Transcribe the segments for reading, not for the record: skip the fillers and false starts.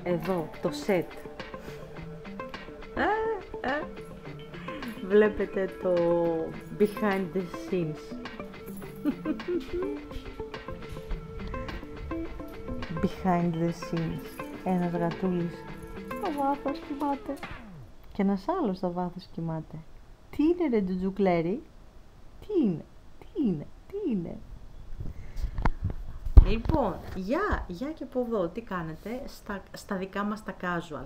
Εδώ, το set. Βλέπετε το behind the scenes. Behind the scenes. Ένας γατούλης στο βάθος κοιμάται και ένας άλλος στο βάθος κοιμάται. Τι είναι ρε τζουτζουκλέρι? Τι είναι? Λοιπόν, για και από εδώ, τι κάνετε στα δικά μας τα casual.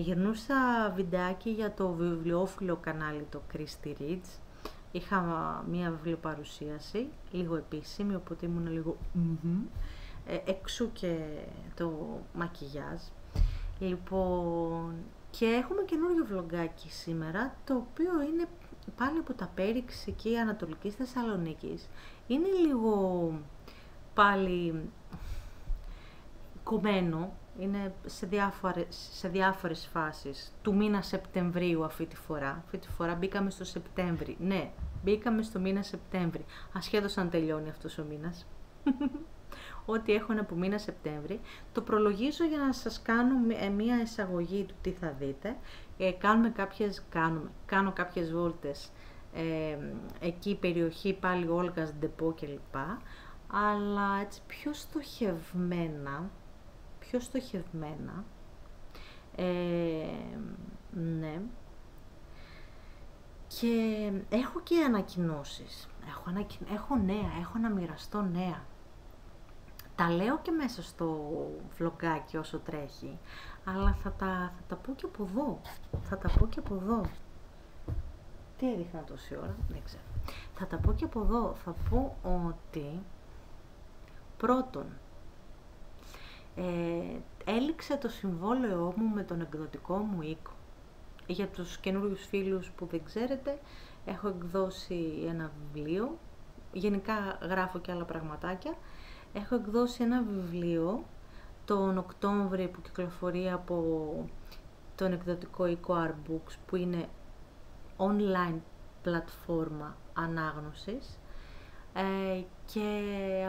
Γυρνούσα βιντεάκι για το βιβλιοφίλο κανάλι, το Christy Reads. Είχα μία βιβλιοπαρουσίαση, λίγο επίσημη, οπότε ήμουν λίγο εξού και το μακιγιάζ. Λοιπόν, και έχουμε καινούριο βλογκάκι σήμερα, το οποίο είναι πάλι από τα Πέριξ εκεί Ανατολικής Θεσσαλονίκης. Είναι λίγο πάλι κομμένο, είναι σε διάφορες φάσεις του μήνα Σεπτεμβρίου αυτή τη φορά. Αυτή τη φορά μπήκαμε στο Σεπτέμβρη. Ναι, μπήκαμε στο μήνα Σεπτέμβρη, ασχέτως αν τελειώνει αυτός ο μήνας. Ό,τι έχω από μήνα Σεπτέμβρη. Το προλογίζω για να σας κάνω μία εισαγωγή του τι θα δείτε. Κάνω κάποιες βόλτες εκεί περιοχή πάλι Όλγας Ντεπό κλπ. Αλλά έτσι πιο στοχευμένα, ναι, και έχω και ανακοινώσεις, έχω να μοιραστώ νέα. Τα λέω και μέσα στο βλογκάκι όσο τρέχει, αλλά θα τα πω και από εδώ. Τι έδειχνα τόση ώρα, δεν ξέρω. Θα τα πω και από εδώ. Θα πω ότι πρώτον, έληξε το συμβόλαιό μου με τον εκδοτικό μου οίκο. Για τους καινούριους φίλους που δεν ξέρετε, έχω εκδώσει ένα βιβλίο, γενικά γράφω και άλλα πραγματάκια. Έχω εκδώσει ένα βιβλίο τον Οκτώβρη που κυκλοφορεί από τον εκδοτικό οίκο Arbooks, που είναι online πλατφόρμα ανάγνωσης, και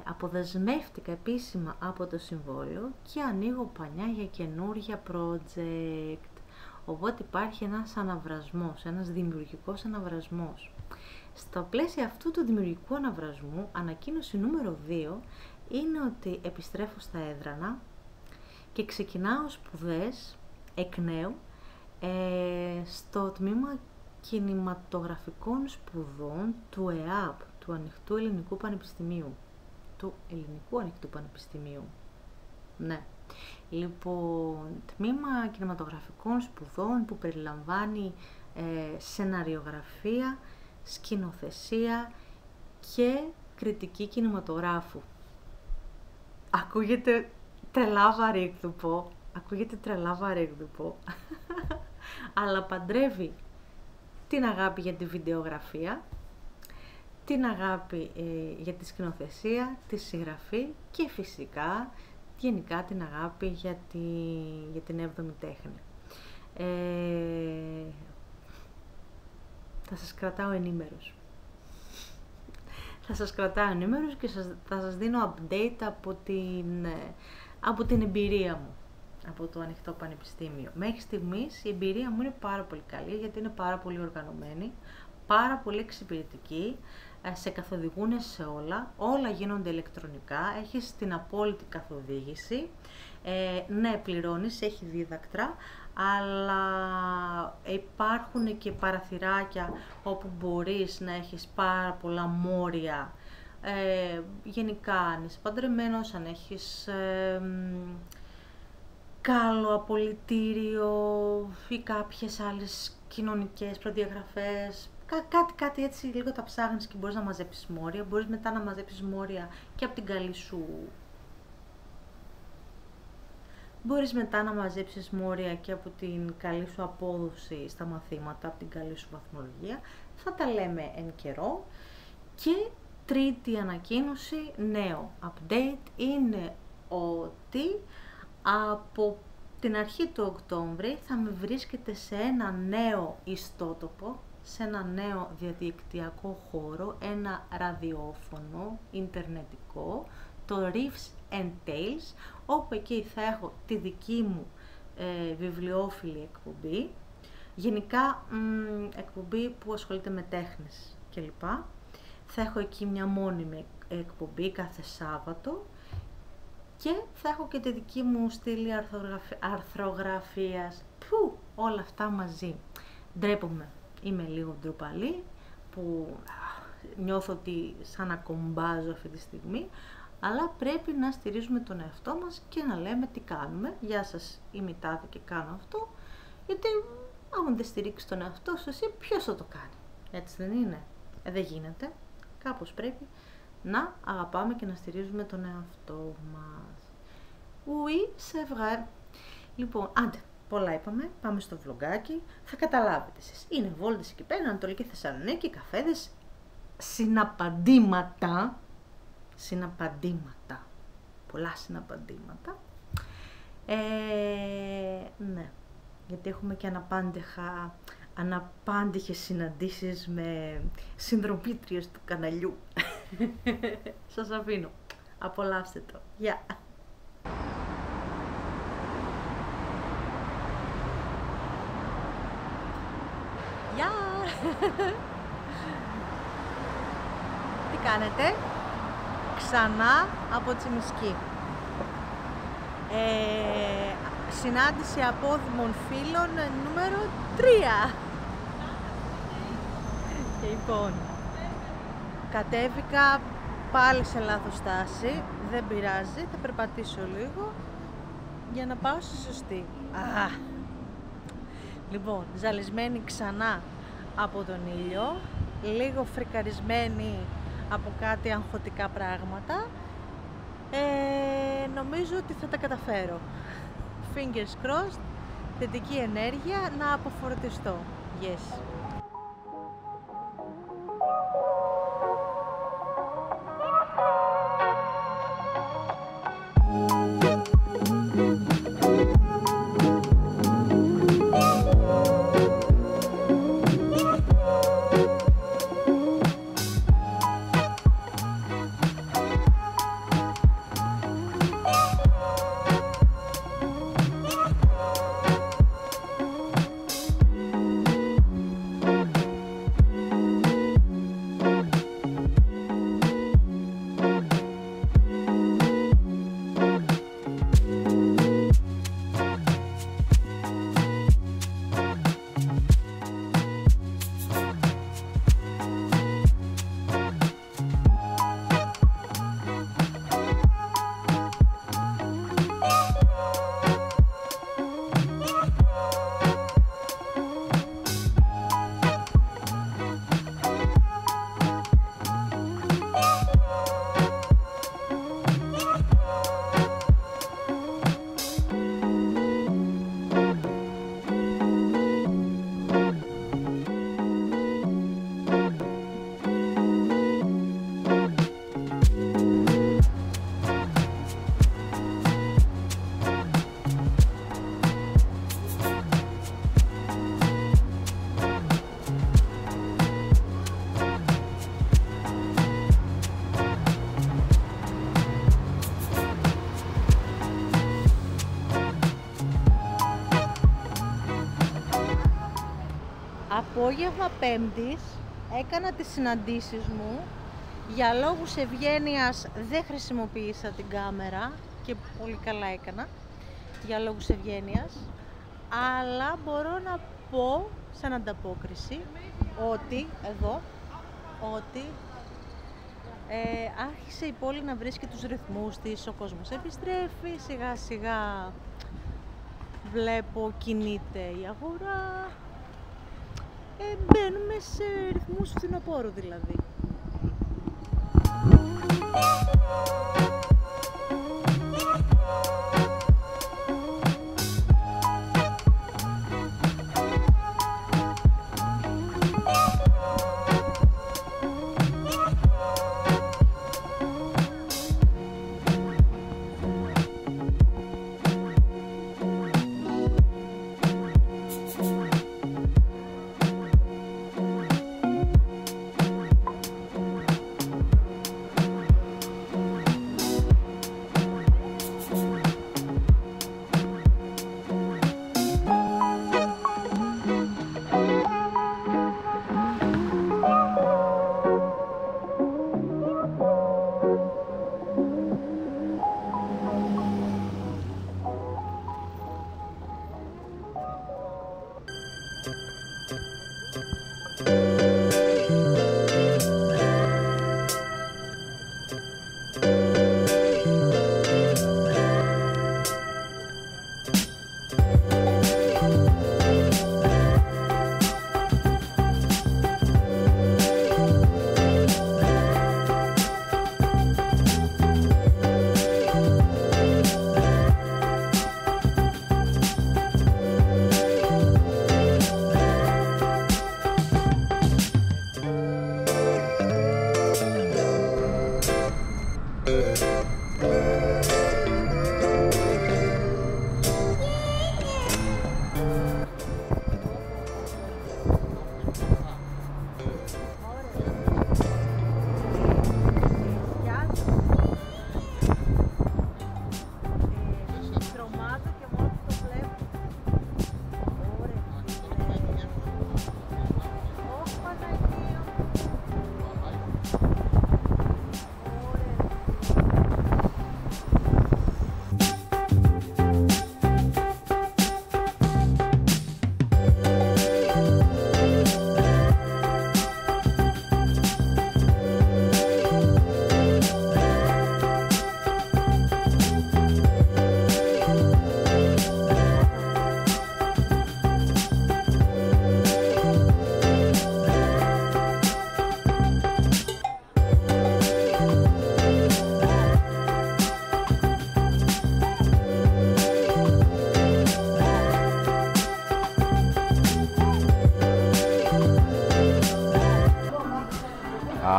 αποδεσμεύτηκα επίσημα από το συμβόλαιο και ανοίγω πανιά για καινούρια project. Οπότε υπάρχει ένας αναβρασμός, ένας δημιουργικός αναβρασμός. Στα πλαίσια αυτού του δημιουργικού αναβρασμού, ανακοίνωση νούμερο 2 είναι ότι επιστρέφω στα έδρανα και ξεκινάω σπουδές εκ νέου στο τμήμα κινηματογραφικών σπουδών του ΕΑΠ, του Ανοιχτού Ελληνικού Πανεπιστημίου. Ναι. Λοιπόν, τμήμα κινηματογραφικών σπουδών που περιλαμβάνει σεναριογραφία, σκηνοθεσία και κριτική κινηματογράφου. Ακούγεται τρελά βαρύγδουπο, αλλά παντρεύει την αγάπη για τη βιντεογραφία, την αγάπη για τη σκηνοθεσία, τη συγγραφή και φυσικά γενικά την αγάπη για την 7η τέχνη. Θα σας κρατάω ενήμερους. Και θα σας δίνω update από την εμπειρία μου, από το Ανοιχτό Πανεπιστήμιο. Μέχρι στιγμής η εμπειρία μου είναι πάρα πολύ καλή, γιατί είναι πάρα πολύ οργανωμένη, πάρα πολύ εξυπηρετική, σε καθοδηγούν σε όλα γίνονται ηλεκτρονικά, έχεις την απόλυτη καθοδήγηση, ναι, πληρώνεις, έχει δίδακτρα, αλλά υπάρχουν και παραθυράκια όπου μπορείς να έχεις πάρα πολλά μόρια, γενικά αν είσαι παντρεμένος, αν έχεις καλό απολυτήριο ή κάποιες άλλες κοινωνικές προδιαγραφές, κάτι έτσι λίγο τα ψάχνεις και μπορείς να μαζέψεις μόρια, μπορείς μετά να μαζέψεις μόρια και από την καλή σου... Μπορείς μετά να μαζέψεις μόρια και από την καλή σου απόδοση στα μαθήματα, από την καλή σου βαθμολογία. Θα τα λέμε εν καιρό. Και τρίτη ανακοίνωση, νέο update, είναι ότι από την αρχή του Οκτώβρη θα με βρίσκετε σε ένα νέο ιστότοπο, σε ένα νέο διαδικτυακό χώρο, ένα ραδιόφωνο, ιντερνετικό, το Riffs and Tales, όπου εκεί θα έχω τη δική μου βιβλιόφιλη εκπομπή, γενικά εκπομπή που ασχολείται με τέχνες κλπ. Θα έχω εκεί μια μόνιμη εκπομπή κάθε Σάββατο και θα έχω και τη δική μου στήλη αρθρογραφίας. Όλα αυτά μαζί. Ντρέπομαι. Είμαι λίγο ντροπαλή που νιώθω ότι σαν να κομπάζω αυτή τη στιγμή, αλλά πρέπει να στηρίζουμε τον εαυτό μας και να λέμε τι κάνουμε. Γεια σας, είμαι η Τάδε και κάνω αυτό, γιατί άμα δεν στηρίξει τον εαυτό σου εσύ, ποιος θα το κάνει? Έτσι δεν είναι? Δεν γίνεται. Κάπως πρέπει να αγαπάμε και να στηρίζουμε τον εαυτό μας. Oui, c'est vrai. Λοιπόν, άντε, πολλά είπαμε, πάμε στο βλογκάκι, θα καταλάβετε εσείς. Είναι βόλτες εκεί πέρα, Ανατολική Θεσσαλονίκη, καφέδες, συναπαντήματα, πολλά συναπαντήματα. Ναι, γιατί έχουμε και αναπάντηχες συναντήσεις με συνδρομήτριες του καναλιού. Σας αφήνω. Απολαύστε το. Γεια! Γεια! Τι κάνετε? Ξανά από Τσιμισκή. Συνάντηση απόδημων φίλων νούμερο 3. Λοιπόν, κατέβηκα πάλι σε λάθος στάση, δεν πειράζει, θα περπατήσω λίγο για να πάω στη σωστή. Λοιπόν, ζαλισμένη ξανά από τον ήλιο, λίγο φρικαρισμένη από κάτι αγχωτικά πράγματα, νομίζω ότι θα τα καταφέρω. Fingers crossed, θετική ενέργεια, να αποφορτιστώ. Yes. απόγευμα Πέμπτης έκανα τις συναντήσεις μου. Για λόγους ευγένειας δεν χρησιμοποίησα την κάμερα και πολύ καλά έκανα, για λόγους ευγένειας. Αλλά μπορώ να πω, σαν ανταπόκριση, ότι, άρχισε η πόλη να βρίσκει τους ρυθμούς της, ο κόσμος επιστρέφει, σιγά σιγά βλέπω κινείται η αγορά, μπαίνουμε σε ρυθμούς φθινοπόρου δηλαδή.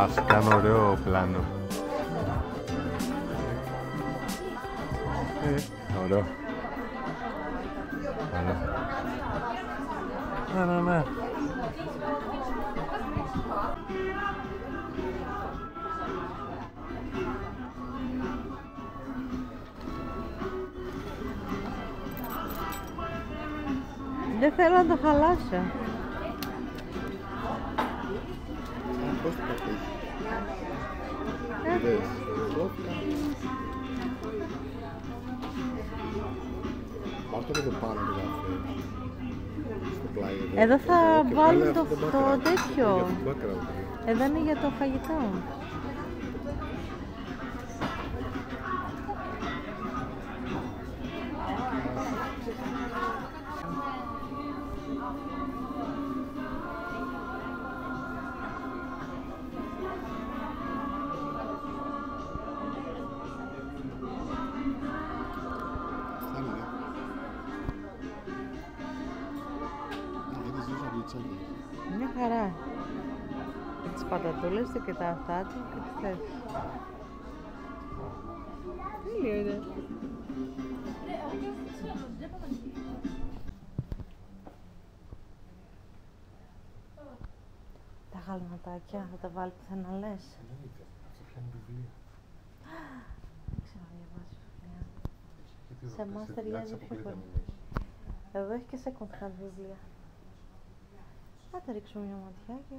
Ας κάνω ωραίο πλάνο. Ωραίο. Ναι. Δεν θέλω να το χαλάσω. Πώς το πατήσεις? Πάρ' το εδώ πάνω το καφέ. Στο πλάι εδώ. Εδώ θα βάλουμε το background. τέτοιο. Για το background. Εδώ είναι για το φαγητό. Μια χαρά. Και τις πατατούλες του και τα αυτά του και τι θες. Τέλειο είναι. Τα γαλματάκια θα τα βάλει πουθενά λες? Αυτό πιάνει βιβλία. Δεν ξέρω να διαβάζει βιβλία. Σε εμάς ταιριάζει πιο πολύ. Εδώ έχει και second hand βιβλία. Θα τα ρίξω μια ματιά και...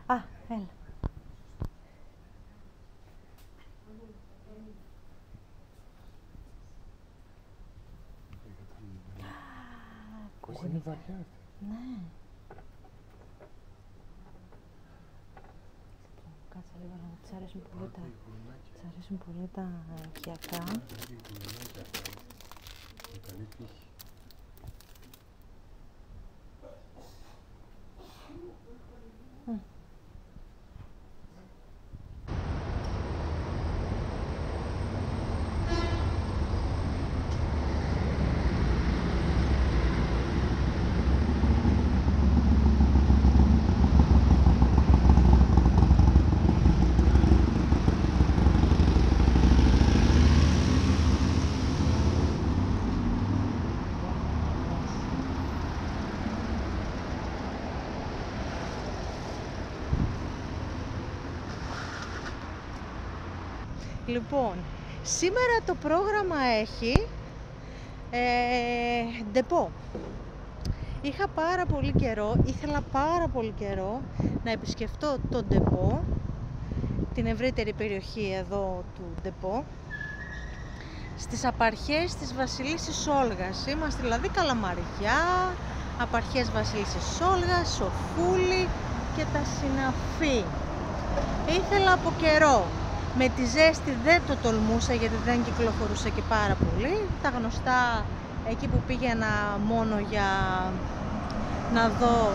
Α, έλα. Πώς είναι βαριά αυτή. Ναι. Κάτσε λίγο να της αρέσουν πολύ τα... Της αρέσουν πολύ τα οικιακά. Καλή τύχη. Λοιπόν, σήμερα το πρόγραμμα έχει ντεπό. Είχα ήθελα πάρα πολύ καιρό να επισκεφτώ το ντεπό, την ευρύτερη περιοχή εδώ του ντεπό, στις απαρχές της Βασιλίσσης Όλγας. Είμαστε δηλαδή Καλαμαριά, απαρχές Βασιλίσσης Όλγας, Σοφούλη και τα συναφή. Ήθελα από καιρό. Με τη ζέστη δεν το τολμούσα γιατί δεν κυκλοφορούσα και πάρα πολύ. Τα γνωστά εκεί που πήγαινα μόνο για να δω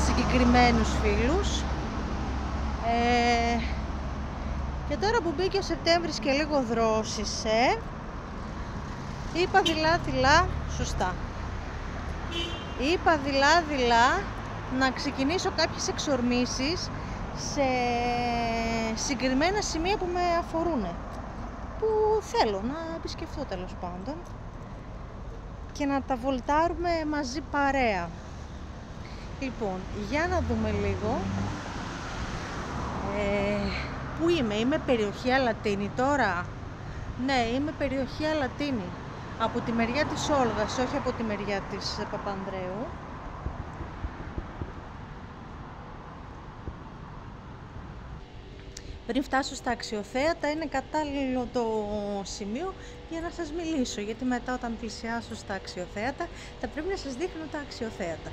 συγκεκριμένους φίλους. Και τώρα που μπήκε ο Σεπτέμβρης και λίγο δρόσισε, είπα δειλά να ξεκινήσω κάποιες εξορμήσεις σε συγκεκριμένα σημεία που με αφορούν, που θέλω να επισκεφθώ τέλος πάντων και να τα βολτάρουμε μαζί παρέα. Λοιπόν, για να δούμε λίγο πού είμαι περιοχή Αλατίνη τώρα. Ναι, είμαι περιοχή Αλατίνη, από τη μεριά της Όλγας, όχι από τη μεριά της Παπανδρέου. Πριν φτάσω στα αξιοθέατα είναι κατάλληλο το σημείο για να σας μιλήσω, γιατί μετά όταν πλησιάσω στα αξιοθέατα θα πρέπει να σας δείχνω τα αξιοθέατα.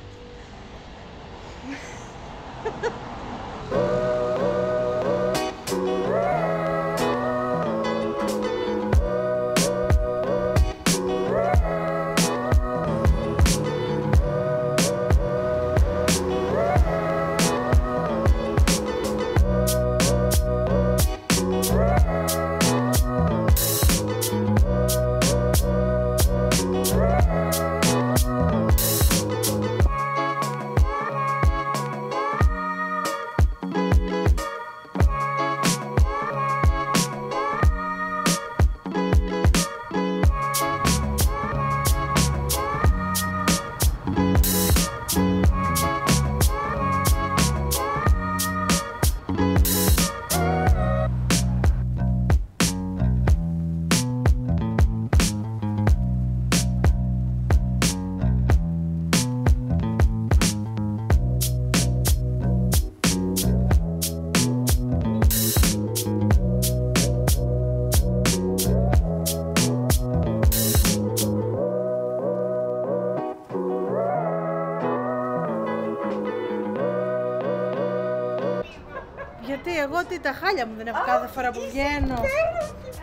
Γιατί εγώ τα χάλια μου δεν έχω κάθε φορά που βγαίνω.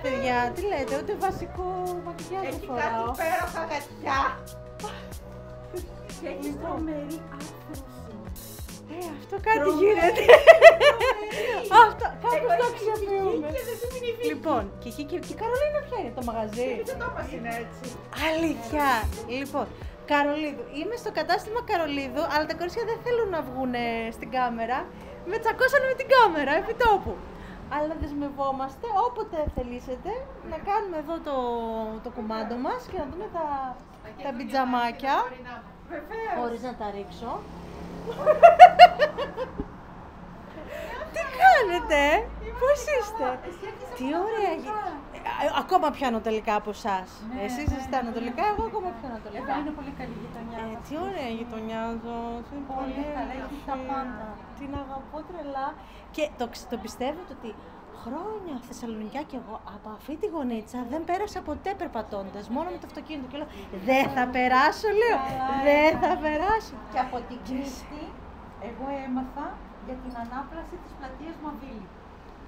Παιδιά, τι λέτε, ούτε βασικό μακιγιάζ δεν φοράω. Έχει κάτι υπέροχα γατιά. Και έχει τρομερή άρθρωση. Αυτό κάτι γίνεται. Αυτό, κάπου το αξιοποιούμε. Λοιπόν, και εκεί και η Καρολίνα ποια είναι, το μαγαζί. Δεν το είπα είναι έτσι. Αλήθεια. Λοιπόν, Καρολίδου. Είμαι στο κατάστημα Καρολίδου, αλλά τα κορίτσια δεν θέλουν να βγουν στην κάμερα. Με τσακώσανε με την κάμερα, επί τόπου. Αλλά δεσμευόμαστε όποτε θελήσετε να κάνουμε εδώ το κουμάντο μας και να δούμε τα πιτζαμάκια. Χωρίς να τα ρίξω. Τι κάνετε, πώς είστε? Τι ωραία. Ακόμα πιάνω τελικά από εσάς. Εσείς είστε ανατολικά, εγώ ακόμα πιάνω τελικά. Εδώ είναι πολύ καλή γειτονιά. Τι ωραία η γειτονιά εδώ. Πολύ καλά, έχει τα πάντα. Την αγαπώ τρελά. Και το πιστεύετε ότι χρόνια Θεσσαλονικιά κι εγώ από αυτή τη γωνίτσα δεν πέρασα ποτέ περπατώντας, μόνο με το αυτοκίνητο. Και λέω, δεν θα περάσω, λέω. Δεν θα περάσω. Και από την Κρίστη, εγώ έμαθα για την ανάπλαση της πλατείας Μαβίλη.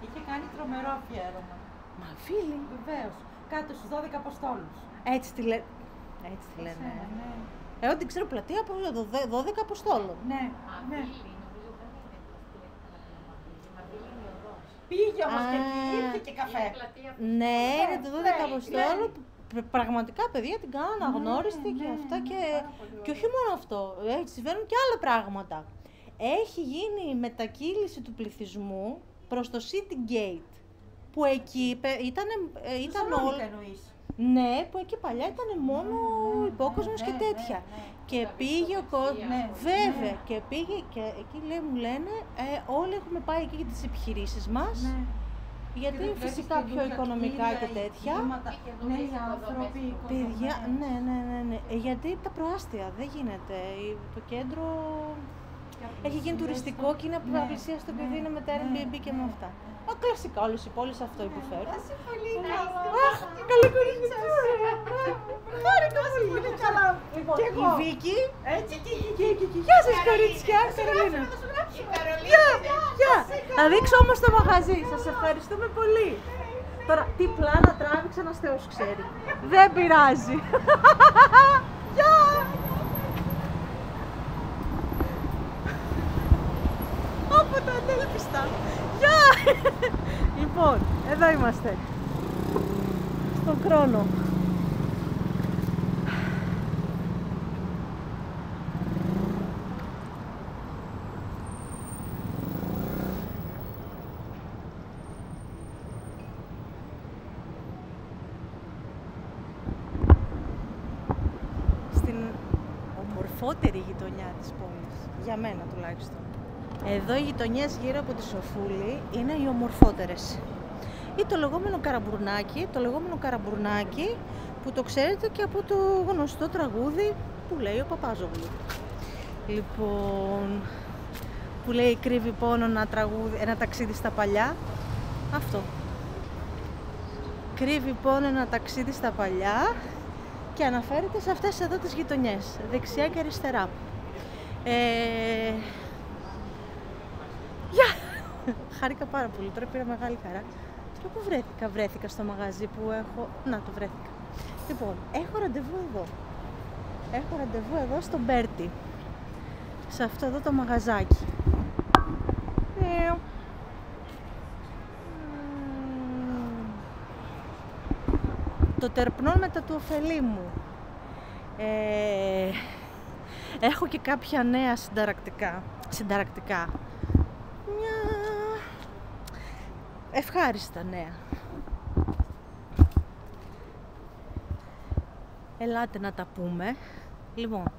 Είχε κάνει τρομερό αφιέρωμα. Μαβίλη. Βεβαίως, κάτω στους 12 Αποστόλους. Έτσι τη λένε. Έτσι τη λένε. Ναι. Εγώ την ξέρω πλατεία από 12 Αποστόλων. Ναι. Πήγε όμως και εκεί, ήρθε και καφέ. Ναι, είναι το 12 Αποστόλων. Πραγματικά, παιδιά, την κάνω αναγνώριστη και αυτά και όχι μόνο αυτό. Συμβαίνουν και άλλα πράγματα. Έχει γίνει μετακύληση του πληθυσμού προς το City Gate, που εκεί ήταν όλο. Ναι, που εκεί παλιά ήταν μόνο υπόκοσμος και τέτοια. Και πήγε ο κόσμος, βέβαια, και πήγε και εκεί μου λένε, όλοι έχουμε πάει εκεί για τις επιχειρήσεις μας, γιατί φυσικά πιο οικονομικά και τέτοια. Νέοι άνθρωποι, Παιδιά, ναι, γιατί τα προάστια δεν γίνεται, το κέντρο έχει γίνει τουριστικό και είναι απλησία στο παιδί, είναι με τα Airbnb και με αυτά. Κλασικά, όλες οι πόλεις αυτό υποφέρουν. Αχ, καλή κορίτσια! Χάρηκα πολύ καλά. Λοιπόν, η Βίκη. Έτσι και Γεια σας κορίτσια, Καρολίνα. Γεια! Θα δείξω όμως το μαγαζί, σας ευχαριστούμε πολύ. Τώρα, τι πλάνα τράβηξα, ένας Θεός ξέρει. Δεν πειράζει. Γεια! Από τα ανέλπιστα. Γεια! Λοιπόν, εδώ είμαστε. Στον Κρόνο. Στην ομορφότερη γειτονιά της πόλης. Για μένα τουλάχιστον. Εδώ οι γειτονιές γύρω από τη Σοφούλη είναι οι ομορφότερες. Ή το λεγόμενο Καραμπουρνάκι, που το ξέρετε και από το γνωστό τραγούδι που λέει ο Παπάζογλου. Λοιπόν, που λέει κρύβει πόνο ένα ταξίδι στα παλιά. Αυτό. Κρύβει πόνο ένα ταξίδι στα παλιά και αναφέρεται σε αυτές εδώ τις γειτονιές, δεξιά και αριστερά. Χάρηκα πάρα πολύ, τώρα πήρα μεγάλη χαρά. Τώρα που βρέθηκα στο μαγαζί που έχω, να το βρέθηκα. Λοιπόν, έχω ραντεβού εδώ στο Μπέρτι, σε αυτό εδώ το μαγαζάκι. Το τερπνό μετά του ωφελή μου. Έχω και κάποια νέα συνταρακτικά. Μια ευχάριστα νέα. Ελάτε να τα πούμε. Λοιπόν,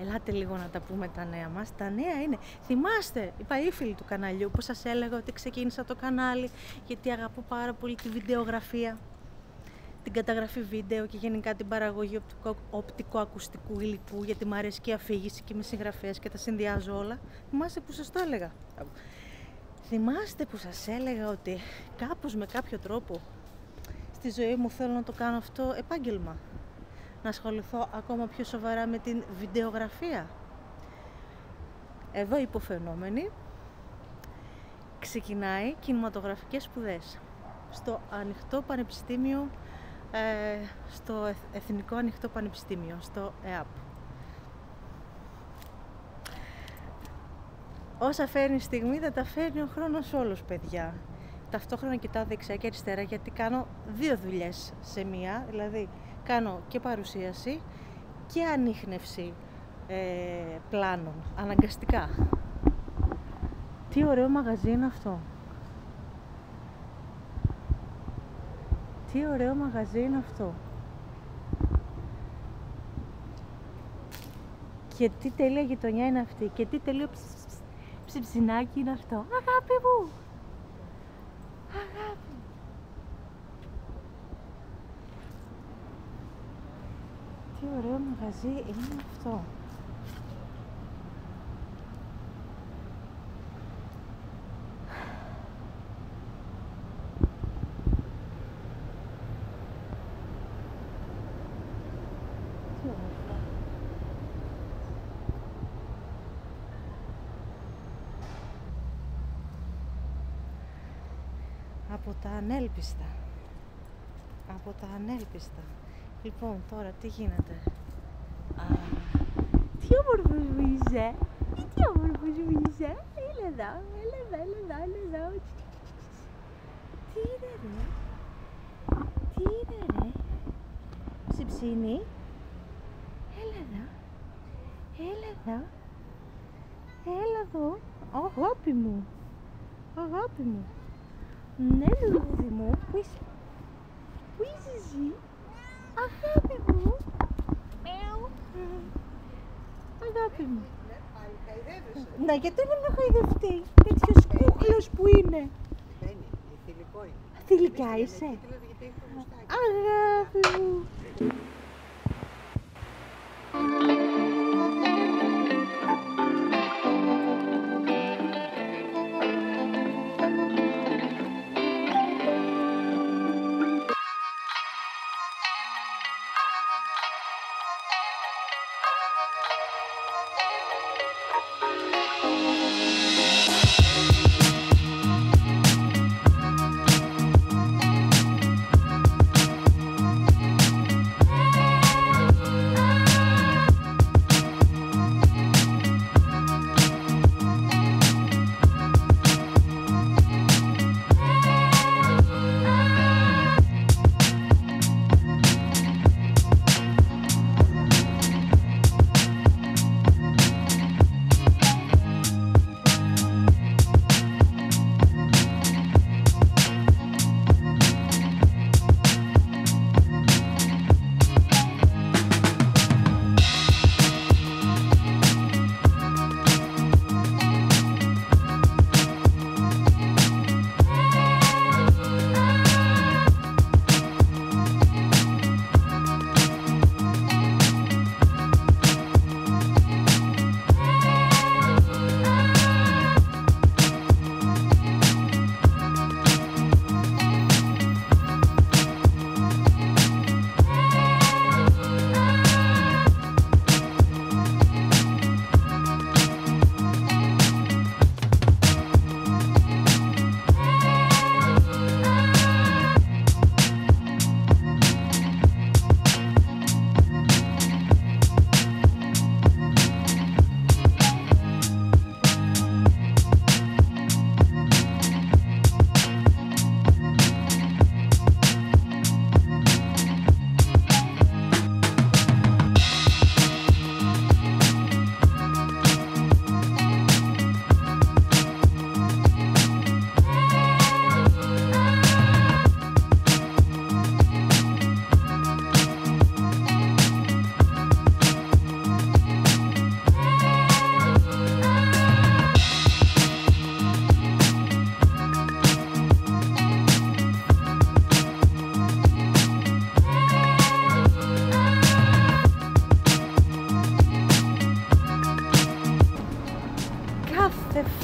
ελάτε λίγο να τα πούμε τα νέα μας. Τα νέα είναι, θυμάστε, οι παλιοί του καναλιού που σας έλεγα ότι ξεκίνησα το κανάλι γιατί αγαπώ πάρα πολύ τη βιντεογραφία, την καταγραφή βίντεο και γενικά την παραγωγή οπτικοακουστικού υλικού, γιατί μου αρέσει και η αφήγηση και με συγγραφές και τα συνδυάζω όλα. Θυμάστε που σας το έλεγα. Θυμάστε που σας έλεγα ότι κάπως με κάποιο τρόπο στη ζωή μου θέλω να το κάνω αυτό επάγγελμα. Να ασχοληθώ ακόμα πιο σοβαρά με την βιντεογραφία. Εδώ υποφαινόμενη ξεκινάει κινηματογραφικές σπουδές στο Ανοιχτό Πανεπιστήμιο, στο Εθνικό Ανοιχτό Πανεπιστήμιο, στο ΕΑΠ. Όσα φέρνει η στιγμή δεν τα φέρνει ο χρόνος όλος, παιδιά. Ταυτόχρονα κοιτάω δεξιά και αριστερά γιατί κάνω δύο δουλειές σε μία, δηλαδή κάνω και παρουσίαση και ανίχνευση πλάνων, αναγκαστικά. Τι ωραίο μαγαζί είναι αυτό. Τι ωραίο μαγαζί είναι αυτό. Και τι τέλεια γειτονιά είναι αυτή. Και τι τέλειο ψιψινάκι είναι αυτό. Αγάπη μου. Αγάπη. Τι ωραίο μαγαζί είναι αυτό. Τι όμορφο. Από τα ανέλπιστα. Από τα ανέλπιστα. Λοιπόν, τώρα τι γίνεται. Τι όμορφος που είσαι. Τι όμορφος που είσαι. Έλα εδώ, έλα εδώ, έλα εδώ, έλα εδώ. Τι είναι ρε. Τι είναι ρε. Ψιψίνι. Έλα εδώ. Έλα εδώ. Έλα εδώ. Αγάπη μου. Αγάπη μου. Ναι, λουλούδι μου. Πού είσαι. Πού είσαι εσύ. Αγάπη μου. Μιαου. Αγάπη μου. Να, γιατί δεν με χαϊδευτεί. Τέτοιος κούκλος που είναι. Θηλυκό είναι. Θηλυκά είσαι. Αγάπη μου.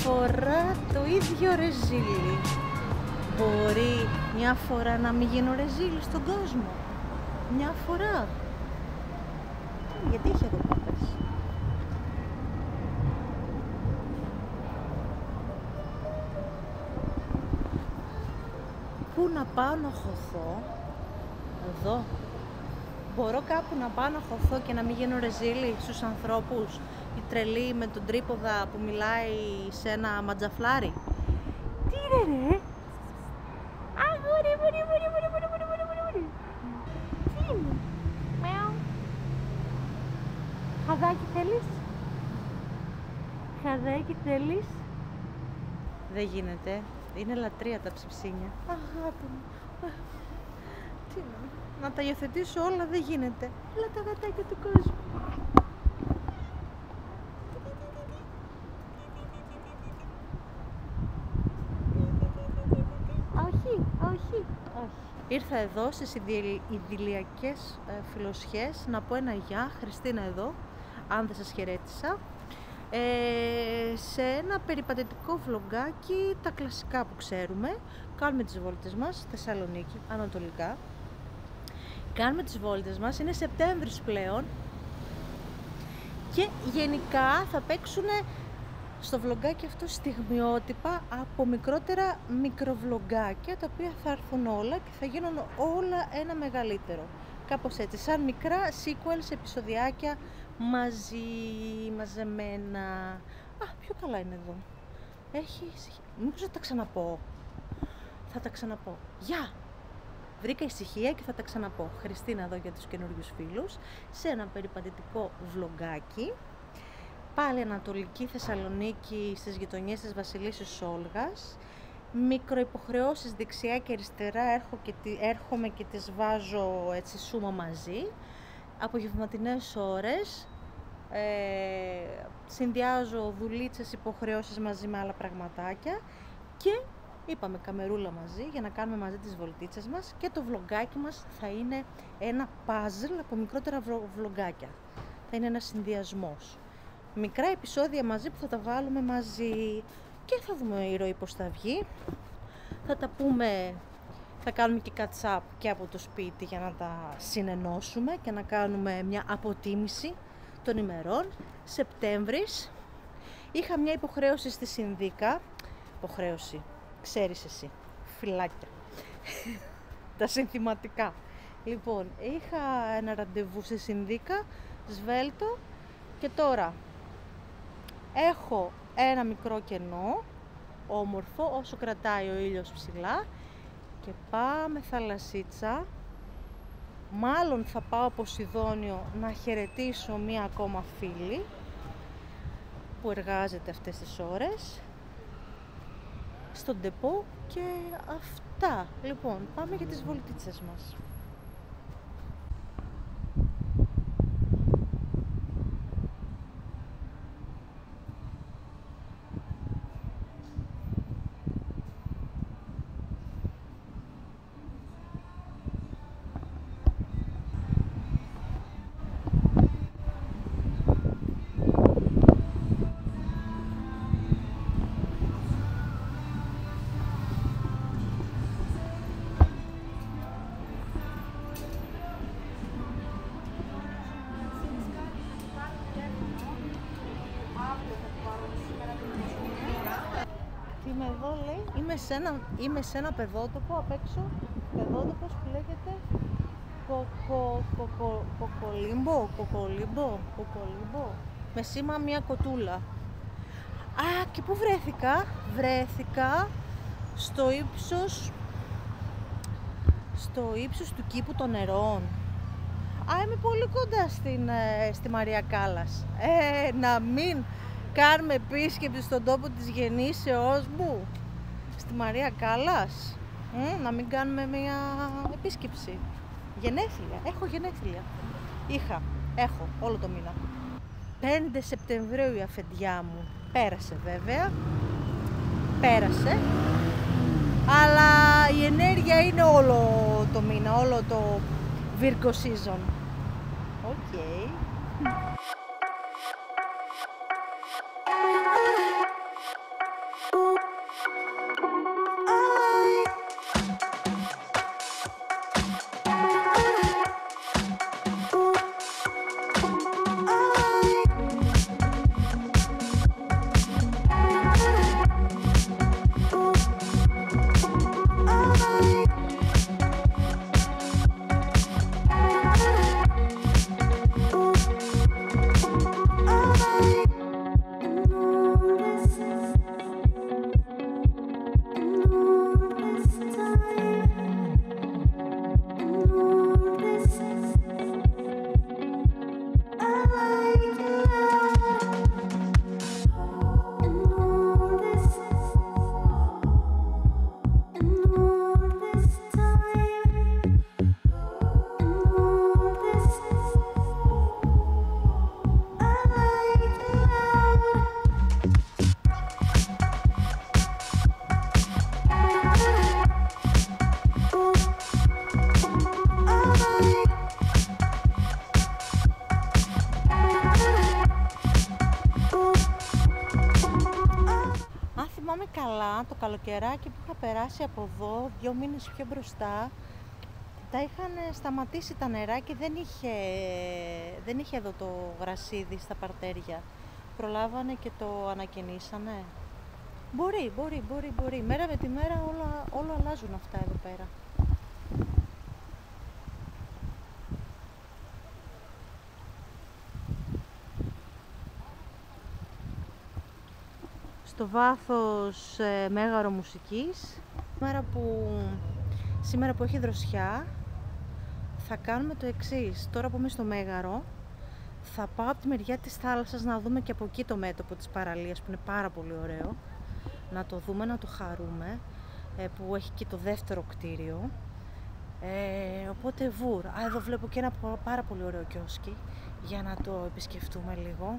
φορά το ίδιο ρεζίλι. Μπορεί μια φορά να μην γίνω ρεζίλι στον κόσμο. Μια φορά. Γιατί έχει εδώ πάπες. Πού να πάω να χωθώ? Εδώ. Μπορώ κάπου να πάω να χωθώ και να μην γίνω ρεζίλι στους ανθρώπους? Η τρελή με τον τρίποδα που μιλάει σε ένα ματζαφλάρι. Τι είναι ρε? Αγόρι, μωρί. Τι είναι? Μεο. Χαδάκι θέλεις? Χαδάκι θέλεις? Δεν γίνεται. Είναι λατρεία τα ψιψίνια. Αγάπη μου. Τι να τα υιοθετήσω όλα, δεν γίνεται. Όλα τα γατάκια του κόσμου. Ήρθα εδώ στις ιδηλιακές φιλοσιές να πω ένα γεια, Χριστίνα εδώ, αν δεν σας χαιρέτησα, σε ένα περιπατητικό βλογκάκι, τα κλασικά που ξέρουμε. Κάνουμε τις βόλτες μας, Θεσσαλονίκη, ανατολικά. Κάνουμε τις βόλτες μας, είναι Σεπτέμβρης πλέον και γενικά θα παίξουν στο βλογκάκι αυτό στιγμιότυπα από μικρότερα μικροβλογκάκια, τα οποία θα έρθουν όλα και θα γίνουν όλα ένα μεγαλύτερο. Κάπως έτσι, σαν μικρά sequels, επεισοδιάκια μαζεμένα. Πιο καλά είναι εδώ. Μήπως θα τα ξαναπώ. Θα τα ξαναπώ. Γεια! Βρήκα ησυχία και θα τα ξαναπώ. Χριστίνα εδώ για τους καινούριους φίλους, σε ένα περιπατητικό βλογκάκι. Πάλι Ανατολική Θεσσαλονίκη, στις γειτονιές της Βασιλίσσης Όλγας. Μικροϋποχρεώσεις δεξιά και αριστερά, έρχομαι και τις βάζω έτσι σούμα μαζί. Απογευματινές ώρες, συνδυάζω δουλίτσες, υποχρεώσεις μαζί με άλλα πραγματάκια και είπαμε καμερούλα μαζί για να κάνουμε μαζί τις βολτίτσες μας και το βλογκάκι μας θα είναι ένα puzzle από μικρότερα βλογκάκια. Θα είναι ένας συνδυασμός. Μικρά επεισόδια μαζί που θα τα βάλουμε μαζί και θα δούμε η ροή πώς θα βγει. Θα τα πούμε, θα κάνουμε και catch up και από το σπίτι για να τα συνενώσουμε και να κάνουμε μια αποτίμηση των ημερών. Σεπτέμβρης, είχα μια υποχρέωση στη Συνδίκα, υποχρέωση, ξέρεις εσύ, φυλάκια, τα συνθηματικά. Λοιπόν, είχα ένα ραντεβού στη Συνδίκα, σβέλτο και τώρα έχω ένα μικρό κενό, όμορφο, όσο κρατάει ο ήλιος ψηλά και πάμε θαλασσίτσα. Μάλλον θα πάω Ποσειδόνιο να χαιρετήσω μία ακόμα φίλη που εργάζεται αυτές τις ώρες στον ντεπό και αυτά. Λοιπόν, πάμε για τις βολτίτσες μας. Είμαι εδώ, λέει, είμαι σε ένα παιδότοπο απ' έξω, παιδότοπος που λέγεται Κοκολίμπο, με σήμα μια κοτούλα. Και πού βρέθηκα? Βρέθηκα στο ύψος του κήπου των νερών. Είμαι πολύ κοντά στη Μαρία Κάλλας. Να μην κάνουμε επίσκεψη στον τόπο της γεννήσεώς μου, στη Μαρία Κάλλας. Να μην κάνουμε μια επίσκεψη. Γενέθλια, έχω γενέθλια. Έχω όλο το μήνα. 5 Σεπτεμβρίου η αφεντιά μου. Πέρασε βέβαια. Πέρασε. Αλλά η ενέργεια είναι όλο το μήνα, όλο το Virgo season. Οκ. αυτά το καλοκαιράκι που είχα περάσει από εδώ, 2 μήνες πιο μπροστά, τα είχαν σταματήσει τα νερά και δεν είχε εδώ το γρασίδι στα παρτέρια. Προλάβανε και το ανακαινήσανε. Μπορεί. Μέρα με τη μέρα όλα αλλάζουν αυτά εδώ πέρα. Στο βάθος Μέγαρο Μουσικής. Σήμερα που έχει δροσιά θα κάνουμε το εξής. Τώρα που είμαι στο Μέγαρο θα πάω από τη μεριά της θάλασσας να δούμε και από εκεί το μέτωπο της παραλίας που είναι πάρα πολύ ωραίο. Να το δούμε, να το χαρούμε, που έχει και το δεύτερο κτίριο. Οπότε βουρ. Εδώ βλέπω και ένα πάρα πολύ ωραίο κιόσκι για να το επισκεφτούμε λίγο.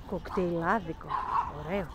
Κοκτέιλάδικο, ωραίο.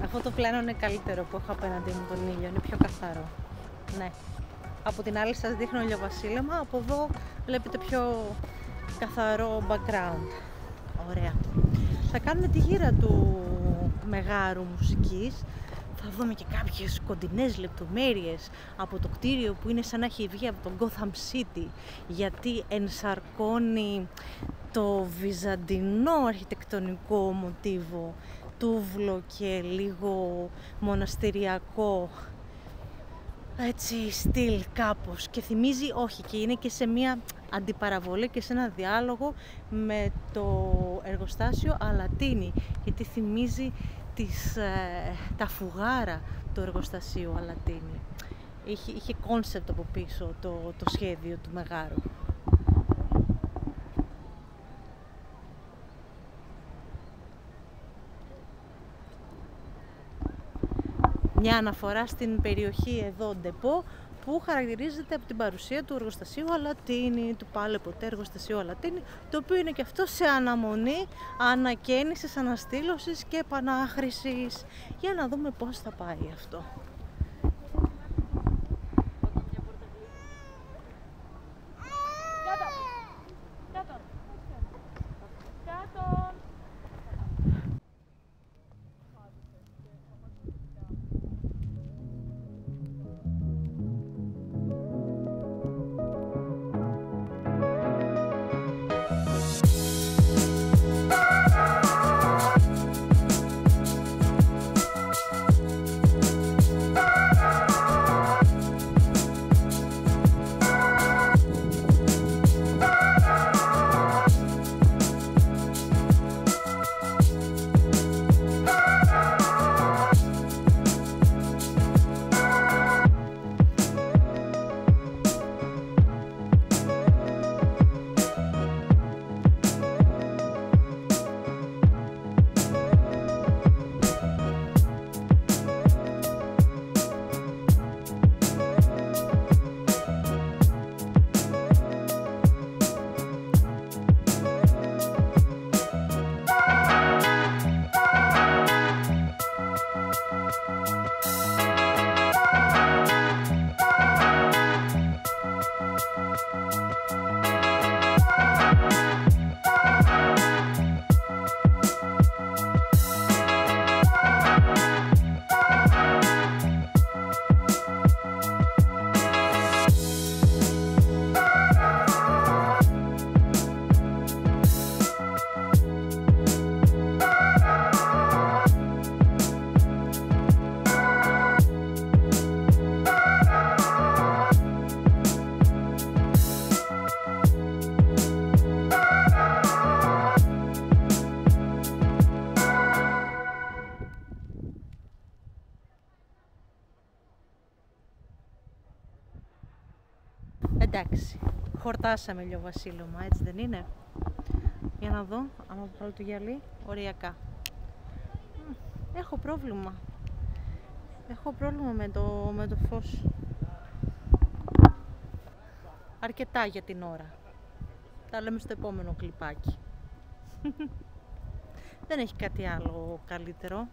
Αυτό το πλάνο είναι καλύτερο που έχω απέναντί μου τον ήλιο, είναι πιο καθαρό. Ναι. Από την άλλη σας δείχνω ηλιοβασίλεμα, από εδώ βλέπετε πιο καθαρό background. Ωραία. Θα κάνουμε τη γύρα του Μεγάρου Μουσικής. Θα δούμε και κάποιες κοντινές λεπτομέρειες από το κτίριο που είναι σαν να έχει βγει από τον Gotham City, γιατί ενσαρκώνει το βυζαντινό αρχιτεκτονικό μοτίβο, τούβλο και λίγο μοναστηριακό έτσι στυλ κάπως, και θυμίζει, όχι, και είναι και σε μια αντιπαραβολή και σε ένα διάλογο με το εργοστάσιο Αλατίνη, γιατί θυμίζει τα φουγάρα του εργοστασίου Αλατίνη. Είχε κόνσεπτ από πίσω το σχέδιο του Μεγάρου. Μια αναφορά στην περιοχή εδώ Ντεπό, που χαρακτηρίζεται από την παρουσία του εργοστασίου Αλατίνη, του πάλε ποτέ εργοστασίου Αλατίνη, το οποίο είναι και αυτό σε αναμονή ανακαίνησης, αναστήλωσης και επανάχρησης. Για να δούμε πώς θα πάει αυτό. Εντάξει, χορτάσαμε ηλιοβασίλωμα, έτσι δεν είναι? Για να δω, άμα βάλω το γυαλί, οριακά. Έχω πρόβλημα. Έχω πρόβλημα με το φως. Αρκετά για την ώρα. Τα λέμε στο επόμενο κλιπάκι. Δεν έχει κάτι άλλο καλύτερο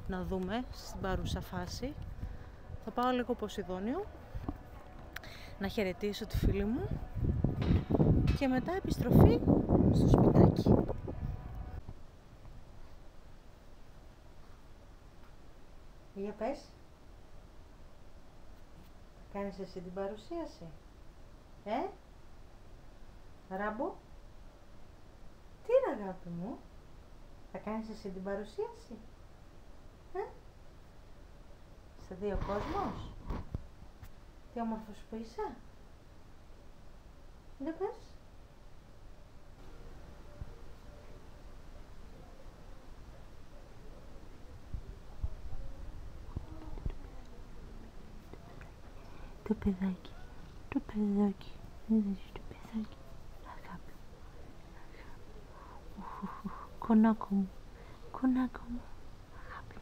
να δούμε στην παρούσα φάση. Θα πάω λίγο Ποσειδόνιο, να χαιρετήσω τη φίλη μου και μετά επιστροφή στο σπιτάκι. Για πες. Θα κάνεις εσύ την παρουσίαση? Ράμπο? Τι είναι αγάπη μου? Θα κάνεις εσύ την παρουσίαση? Σε δύο κόσμος? Τι όμορφος που είσαι. Για πες. Το παιδάκι, το παιδάκι, είδες το παιδάκι, αγάπη, κονάκο μου, κονάκο μου, αγάπη.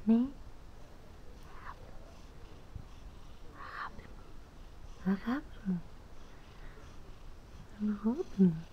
Ναι. Αγάπη μου. Αγάπη μου.